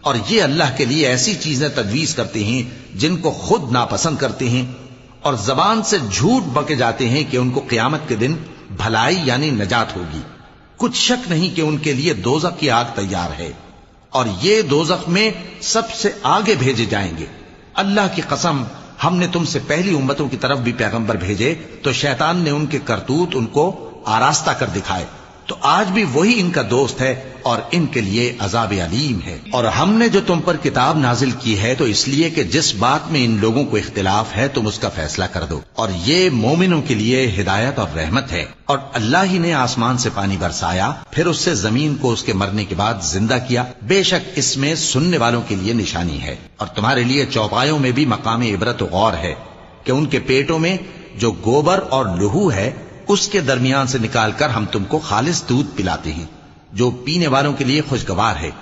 और ये अल्लाह के लिए ऐसी चीजें तजवीज करते हैं जिनको खुद नापसंद करते हैं, और जबान से झूठ बके जाते हैं कि उनको क़यामत के दिन भलाई यानी नजात होगी। कुछ शक नहीं कि उनके लिए दोजख की आग तैयार है, और ये दोजख में सबसे आगे भेजे जाएंगे। अल्लाह की कसम, हमने तुमसे पहली उम्मतों की तरफ भी पैगंबर भेजे तो शैतान ने उनके करतूत उनको आरास्ता कर दिखाए, तो आज भी वही इनका दोस्त है और इनके लिए अजाब अलीम है। और हमने जो तुम पर किताब नाजिल की है तो इसलिए कि जिस बात में इन लोगों को इख्तिलाफ है तुम उसका फैसला कर दो, और ये मोमिनों के लिए हिदायत और रहमत है। और अल्लाह ही ने आसमान से पानी बरसाया, फिर उससे जमीन को उसके मरने के बाद जिंदा किया। बेशक इसमें सुनने वालों के लिए निशानी है, और तुम्हारे लिए चौपायों में भी मकाम इबरत गौर है कि उनके पेटों में जो गोबर और लहू है उसके दरमियान से निकालकर हम तुमको खालिस दूध पिलाते हैं जो पीने वालों के लिए खुशगवार है।